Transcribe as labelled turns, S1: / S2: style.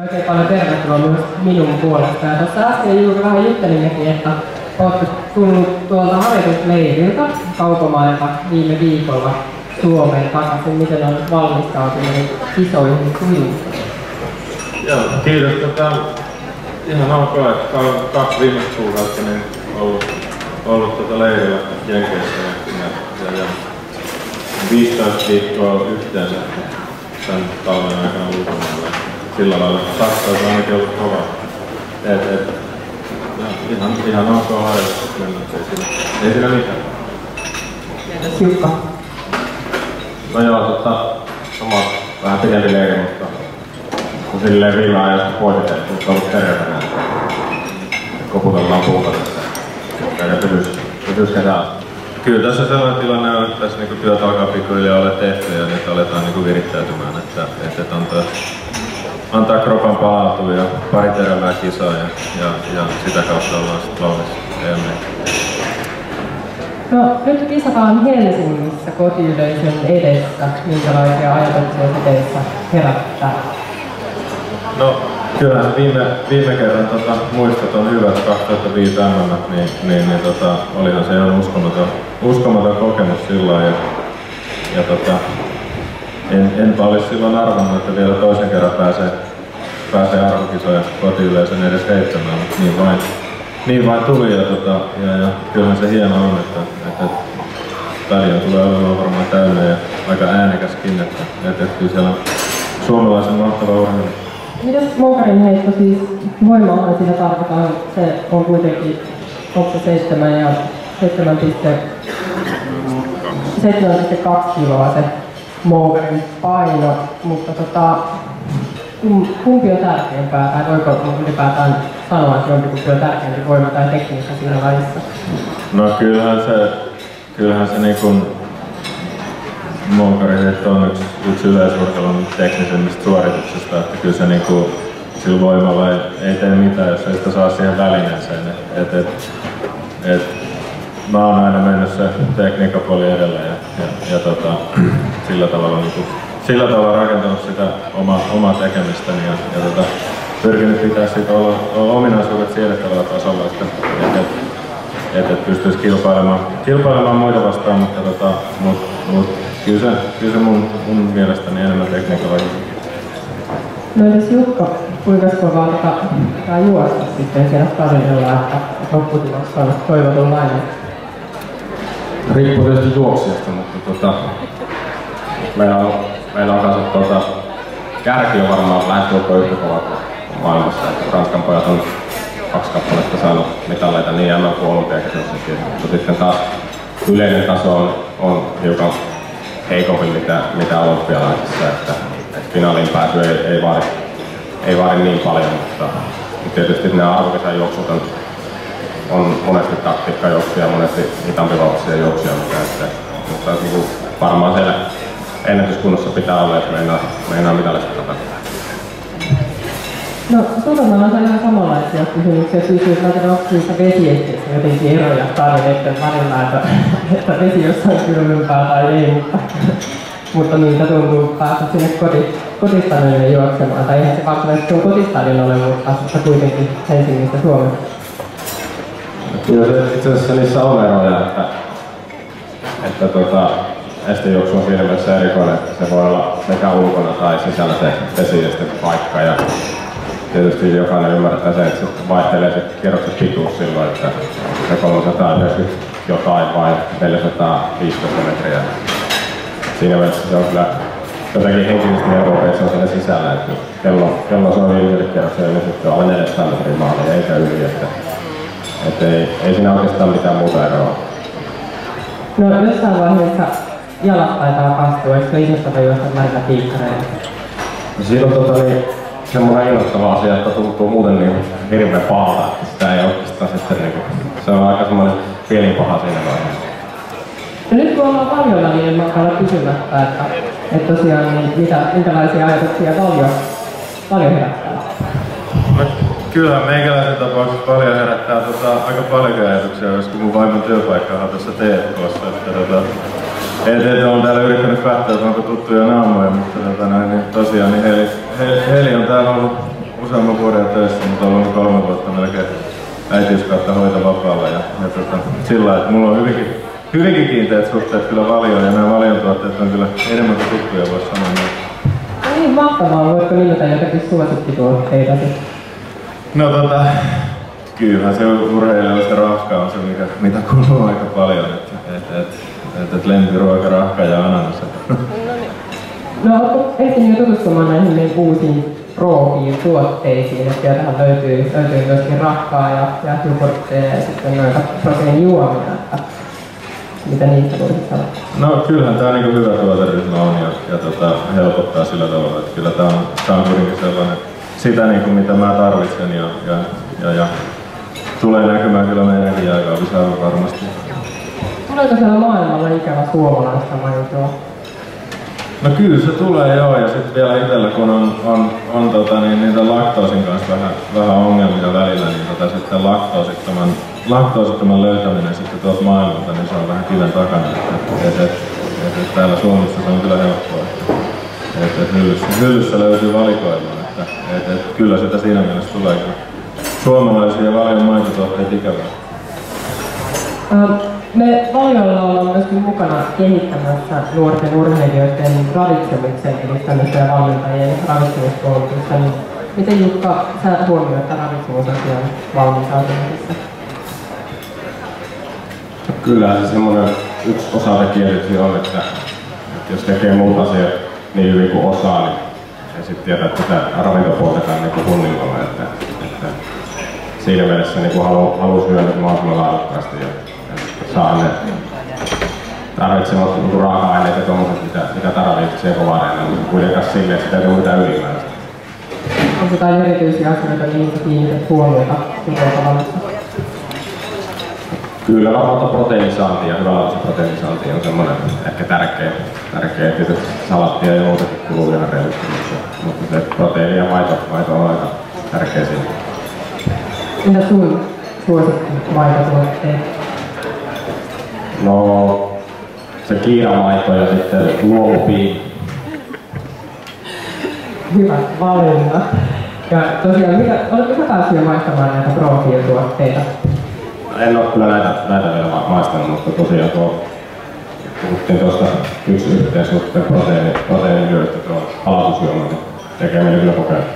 S1: Oikein paljon tervetuloa myös minun puolesta. Ja tuossa äsken juuri vähän juttelimmekin, että olette tullut tuolta harjoitusleiriltä Kaukomailta viime viikolla Suomeen takaisin. Miten on valmistautunut kisoihin sujunut?
S2: Joo, kiitos. Ihan alkoi, että 2 viimeistä kuukautta niin ollut leirillä Jenkeissä ja 15 viikkoa yhteensä tämän talven aikana ulkomailla. Sillä lailla Saksa on ainakin ollut kova. Ihan ok harjoitus mennä, ei siinä mitään.
S1: Entäs Jukka?
S3: No joo, sama vähän pidempi leiri, mutta kun silleen viime ajasta poisitettu, mutta on ollut terveenä. Koputellaan puuta tässä. Eikä pysyis kesää.
S2: Kyllä tässä sellainen tilanne on, että tässä niin työt alkaa pikkuhiljaa olla tehty ja nyt aletaan niin virittäytymään, että antaa kropan palautua ja pari terävää kisaa ja sitä kautta ollaan sitten valmis EM:lle.
S1: No, nyt kisataan Helsingissä kotiyleisön edessä. Minkälaisia ajatuksia se teissä herättää?
S2: No, kyllähän viime kerran muistot on hyvät, 2005 niin olihan se ihan uskomaton kokemus silloin ja enpä olisi silloin arvannut, että vielä toisen kerran pääsee arvokisoja kotiyleisön edes heittämään, niin vain tuli ja kyllähän se hieno on, että stadion tulee olemaan varmaan täynnä ja aika äänekäskin, että kyllä siellä on suomalaisen mahtava urheilu.
S1: Mitäs Moukarin heitto siis voimaahan siinä tarvitaan? Se on kuitenkin 7,2 kiloa se Moukarin paino, mutta kumpi on tärkeämpää tai voiko ylipäätään sanoa, että jompikumpi on tärkeämpi voima tai tekniikka siinä lajissa?
S2: No kyllähän se niin kuin Moukarin heitto on yksi yleisurheilun teknisemmistä suorituksista, että kyllä se niinku sillä voimalla ei tee mitään, jos ei sitä saa siihen välineeseen. Mä oon aina mennyt se tekniikkapuoli edellä ja sillä tavalla rakentanut sitä omaa tekemistäni ja pyrkinyt pitää siitä ominaisuudet siedettävällä tasolla, että pystyisi kilpailemaan muita vastaan, mutta kyllä se mun mielestäni enemmän tekniikalla.
S1: No edes Jukka, kuinka kovaa pitää juosta sitten siellä stadionilla, että lopputulos on toivotunlainen?
S3: Riippuu tietysti juoksijasta, mutta meillä on kanssa kärki on varmaan lähestulkoon yhtä kova maailmassa. Ranskan pojat on 2 kappaletta saanut mitalleita niin MM kuin olympiakisoissakin. Mutta sitten taas yleinen taso on hiukan heikompi mitä olympialaisissa, että finaaliin pääsy ei vaadi niin paljon, mutta tietysti nämä arvokisan juoksut on monesti taktiikkajuoksia ja monesti hitaampivaltaisia juoksia, mutta varmaan siellä ennätyskunnossa pitää olla, että meinaa mitallista takaisin.
S1: No, Suomella on ihan samanlaisia kysymyksiä. Onko niissä vesiesteissä jotenkin eroja tarinoiden välillä, että vesi jossain kylmempää tai ei, mutta niitä tuntuu päästä sinne kotistadionille juoksemaan. Tai eihän se varsinaisesti tuon kotistadion ole, mutta kuitenkin Helsingistä Suomessa.
S3: Kyllä itse asiassa niissä on eroja, että estejuoksu on siinä mielessä erikoinen, että se voi olla sekä ulkona tai sisällä se vesiestepaikka. Ja tietysti jokainen ymmärtää sen, että se vaihtelee se kierroksen pituus silloin, että se 390 jotain vai 415 metriä. Siinä mielessä se on kyllä jotenkin henkisesti helpompi, että se on siellä sisällä, että kello se on yli kierroksella, niin sitten on alle 400 metriä maalia, eikä yli, että ei siinä oikeastaan mitään muuta eroa.
S1: No jossain vaiheessa jalat taitaa kastua, eikö se innostavaa juosta näitä piikkareita?
S3: No, siinä on semmoinen innoittava asia, että tuntuu muuten niin hirveän pahalta, että sitä ei oikeastaan sitten se on aika semmoinen pieni paha siinä vaiheessa.
S1: No nyt kun ollaan paljon välinen matkalla kysymättä, että tosiaan niin minkälaisia ajatuksia paljon herättää?
S2: No, kyllähän meikäläisen tapauksessa paljon herättää aika paljon ajatuksia, koska mun vaimon työpaikka on tuossa TFK:ssa. On täällä yrittänyt katsoa, että onko tuttuja naamoja, mutta niin tosiaan niin Heli on täällä useamman vuoden töissä, mutta olen ollut 3 vuotta melkein äitiys kautta hoitovapaalla. Ja sillä että mulla on hyvinkin kiinteät suhteet kyllä Valioon ja nämä Valion tuotteet on kyllä enemmän kuin tuttuja, voisi sanoa.
S1: No niin, mahtavaa. Voitko nimetä jotakin suosikkituotteita?
S2: No kyllähän se urheilijoilla se rahka on se, mitä kuluu aika paljon. Lempiruoka, rahka ja ananas.
S1: No oletko ehtinyt jo tutustumaan näihin meidän uusiin Profiin tuotteisiin, että sieltähän löytyy myöskin rahkaa ja jogurtteja ja sitten noita proteiinijuomia, että mitä niistä voisit sanoa?
S2: No kyllähän tää niinku hyvä tuoteryhmä on ja helpottaa sillä tavalla, että kyllä tää on kuitenkin sellainen sitä niinku mitä mä tarvitsen ja tulee näkymään kyllä meidänkin aikaa lisää varmasti.
S1: Tuleeko siellä maailmalla ikävä suomalaista maitoa?
S2: No kyllä se tulee joo, ja sitten vielä itsellä kun on niitä laktoosin kanssa vähän ongelmia välillä, niin sitten laktoosittoman löytäminen sitten tuolta maailmalta, niin se on vähän kiven takana. Täällä Suomessa se on kyllä helppoa, että hyllyssä löytyy valikoimaan, että kyllä sitä siinä mielessä tulee suomalaisia Valion maitotuotteet ikävää.
S1: Me Valiolla ollaan myöskin mukana kehittämässä nuorten urheilijoiden ravitsemuksen edistämistä ja valmentajien ravitsemuskoulutusta. Niin miten Jukka, sä huomioit tämän ravitsemusasian valmistautumisessa?
S3: Kyllä se semmoinen yksi osatekijä on, että jos tekee muut asiat niin hyvin kuin osaa, niin sitten tietää, että sitä ravintopuoltetaan niin hunnilla. Että siinä mielessä niin haluaa syödä mahdollisimman laadukkaasti ja saa ne tarvitsemat raaka-aineet ja tommoset, mitä tarvitsee kovareina, mutta kuitenkaan silleen, että sitä ei ole mitään ylimääräistä.
S1: Onko jotain erityisiä asioita, mihin sä kiinnität huomiota tavallista?
S3: Kyllä varmaan proteiinisaanti ja hyvälaatuisen proteiinisaanti on semmoinen ehkä tärkeä. Tietysti salattia ja muutakin kuluu ihan reilusti, mutta se proteiini ja maito on aika tärkeä siinä.
S1: Mitä sun suosikki maitotuotteet?
S3: No, se kiiramaito ja sitten luomupiin.
S1: Hyvät valinnat. Ja tosiaan, oletko sä päässyt jo maistamaan näitä Profil-tuotteita?
S3: En ole kyllä näitä vielä maistanut, mutta tosiaan puhuttiin tuosta yksi yhteen suhteen proteiinihyödystä tuo alatusjuoma, niin tekee meille kyllä kokeilla.